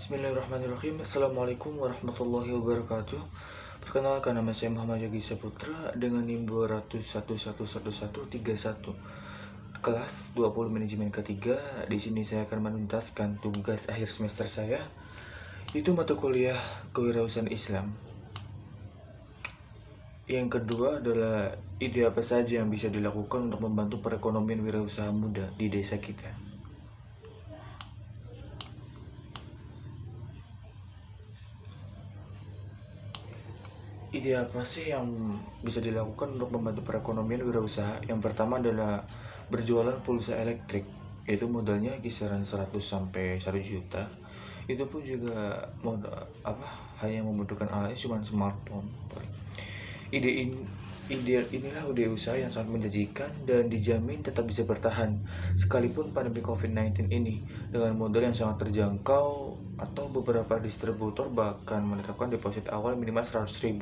Bismillahirrahmanirrahim. Assalamualaikum warahmatullahi wabarakatuh. Perkenalkan, nama saya Muhammad Yogi Saputra dengan NIM 200111131 kelas 20 manajemen ketiga. Di sini saya akan menuntaskan tugas akhir semester saya, itu mata kuliah kewirausahaan Islam. Yang kedua adalah ide apa saja yang bisa dilakukan untuk membantu perekonomian wirausaha muda di desa kita. Ide apa sih yang bisa dilakukan untuk membantu perekonomian wirausaha? Yang pertama adalah berjualan pulsa elektrik, yaitu modalnya kisaran 100 sampai 1 juta. Itu pun juga hanya membutuhkan alatnya cuma smartphone. Inilah ide usaha yang sangat menjanjikan dan dijamin tetap bisa bertahan sekalipun pandemi COVID-19 ini, dengan modal yang sangat terjangkau atau beberapa distributor bahkan menetapkan deposit awal minimal 100.000.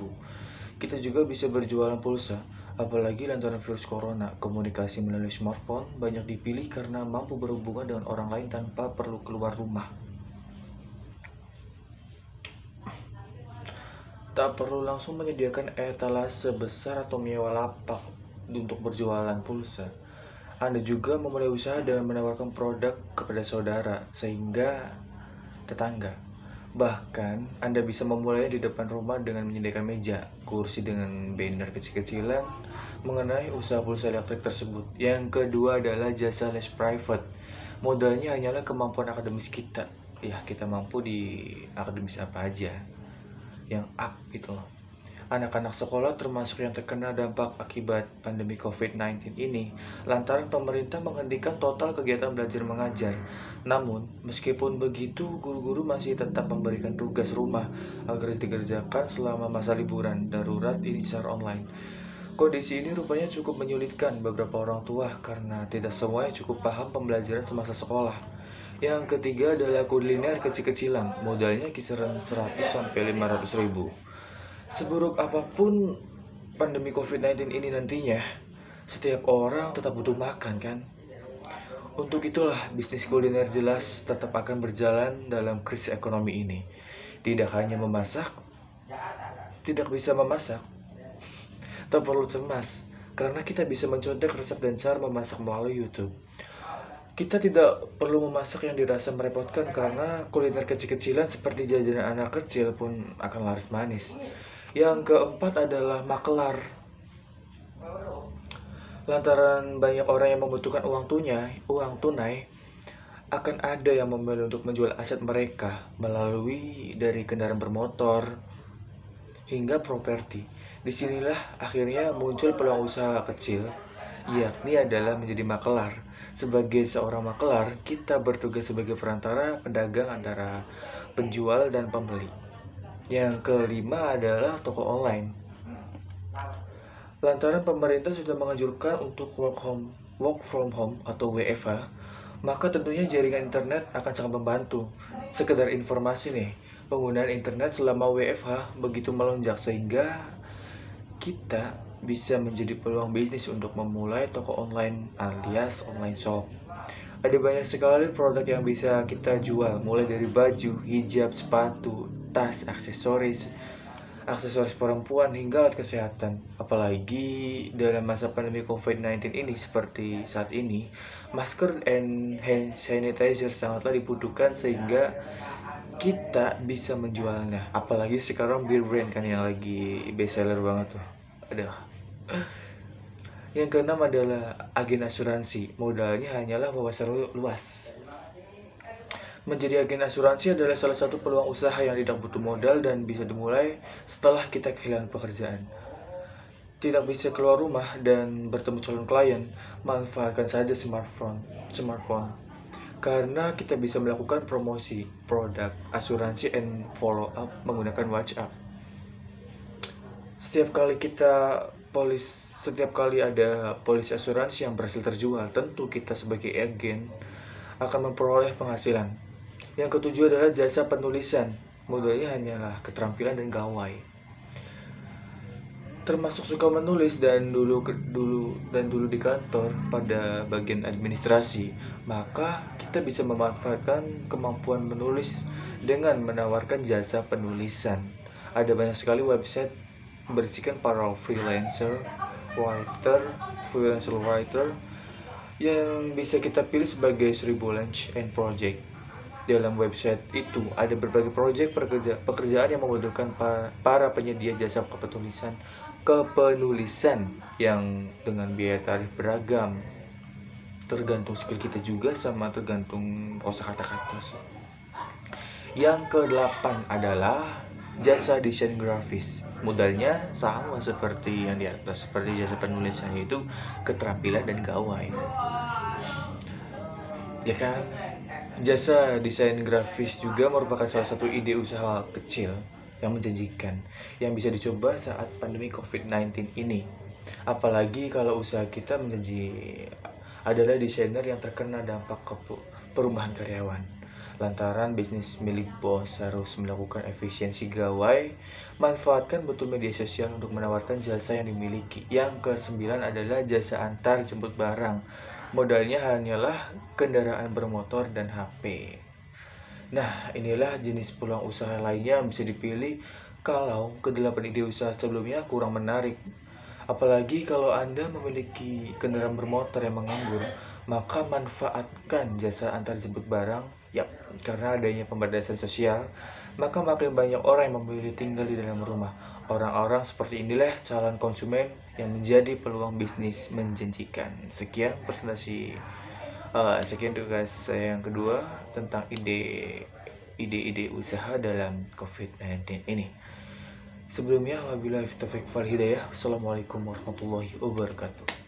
Kita juga bisa berjualan pulsa, apalagi lantaran virus corona. Komunikasi melalui smartphone banyak dipilih karena mampu berhubungan dengan orang lain tanpa perlu keluar rumah. Tak perlu langsung menyediakan etalase besar atau menyewa lapak untuk berjualan pulsa. Anda juga memulai usaha dengan menawarkan produk kepada saudara sehingga tetangga. Bahkan Anda bisa memulai di depan rumah dengan menyediakan meja, kursi dengan banner kecil-kecilan mengenai usaha pulsa elektrik tersebut. Yang kedua adalah jasa les private. Modalnya hanyalah kemampuan akademis kita. Ya, kita mampu di akademis apa aja yang up gitu loh. Anak-anak sekolah termasuk yang terkena dampak akibat pandemi COVID-19 ini lantaran pemerintah menghentikan total kegiatan belajar mengajar. Namun, meskipun begitu, guru-guru masih tetap memberikan tugas rumah agar dikerjakan selama masa liburan darurat ini secara online. Kondisi ini rupanya cukup menyulitkan beberapa orang tua karena tidak semuanya cukup paham pembelajaran semasa sekolah. Yang ketiga adalah kuliner kecil-kecilan, modalnya kisaran 100 sampai 500 ribu. Seburuk apapun pandemi COVID-19 ini nantinya, setiap orang tetap butuh makan kan? Untuk itulah bisnis kuliner jelas tetap akan berjalan dalam krisis ekonomi ini. Tidak hanya memasak, tidak bisa memasak, tak perlu cemas, karena kita bisa mencontek resep dan cara memasak melalui YouTube. Kita tidak perlu memasak yang dirasa merepotkan karena kuliner kecil-kecilan seperti jajanan anak kecil pun akan laris manis. Yang keempat adalah makelar. Lantaran banyak orang yang membutuhkan uang tunai, akan ada yang memilih untuk menjual aset mereka melalui dari kendaraan bermotor hingga properti. Disinilah akhirnya muncul peluang usaha kecil, yakni adalah menjadi makelar. Sebagai seorang makelar, kita bertugas sebagai perantara pedagang antara penjual dan pembeli. Yang kelima adalah toko online. Lantaran pemerintah sudah menganjurkan untuk work from home atau WFH, maka tentunya jaringan internet akan sangat membantu. Sekedar informasi nih, penggunaan internet selama WFH begitu melonjak sehingga kita bisa menjadi peluang bisnis untuk memulai toko online alias online shop. Ada banyak sekali produk yang bisa kita jual, mulai dari baju, hijab, sepatu, tas, aksesoris perempuan hingga alat kesehatan. Apalagi dalam masa pandemi COVID-19 ini seperti saat ini, masker and hand sanitizer sangatlah dibutuhkan sehingga kita bisa menjualnya. Apalagi sekarang beer brand kan yang lagi best seller banget tuh. Aduh. Yang keenam adalah agen asuransi. Modalnya hanyalah wawasan luas. Menjadi agen asuransi adalah salah satu peluang usaha yang tidak butuh modal dan bisa dimulai setelah kita kehilangan pekerjaan. Tidak bisa keluar rumah dan bertemu calon klien, manfaatkan saja smartphone. Karena kita bisa melakukan promosi produk asuransi and follow up menggunakan WhatsApp. Setiap kali ada polis asuransi yang berhasil terjual, tentu kita sebagai agen akan memperoleh penghasilan. Yang ketujuh adalah jasa penulisan. Modalnya hanyalah keterampilan dan gawai. termasuk suka menulis dan dulu di kantor pada bagian administrasi, maka kita bisa memanfaatkan kemampuan menulis dengan menawarkan jasa penulisan. Ada banyak sekali website berisikan para freelancer writer yang bisa kita pilih sebagai 1000 launch and project. Dalam website itu ada berbagai pekerjaan yang membutuhkan para penyedia jasa kepenulisan yang dengan biaya tarif beragam. Tergantung skill kita juga sama tergantung kosakata sih. Yang ke-8 adalah jasa desain grafis. Modalnya sama seperti yang di atas, seperti jasa penulisan, yaitu keterampilan dan gawai. Ya kan? Jasa desain grafis juga merupakan salah satu ide usaha kecil yang menjanjikan yang bisa dicoba saat pandemi COVID-19 ini. Apalagi kalau usaha kita adalah desainer yang terkena dampak perubahan karyawan. Lantaran bisnis milik bos harus melakukan efisiensi gawai, manfaatkan betul media sosial untuk menawarkan jasa yang dimiliki. Yang ke-9 adalah jasa antar jemput barang. Modalnya hanyalah kendaraan bermotor dan HP. Nah, inilah jenis peluang usaha lainnya yang bisa dipilih kalau ke-8 ide usaha sebelumnya kurang menarik. Apalagi kalau Anda memiliki kendaraan bermotor yang menganggur, maka manfaatkan jasa antar jemput barang. Yap, karena adanya pembatasan sosial, maka makin banyak orang yang memilih tinggal di dalam rumah. Orang-orang seperti inilah calon konsumen yang menjadi peluang bisnis menjanjikan. Sekian tugas saya yang kedua tentang ide-ide usaha dalam COVID-19 ini. Sebelumnya, wabillahi taufiq wal hidayah. Assalamualaikum warahmatullahi wabarakatuh.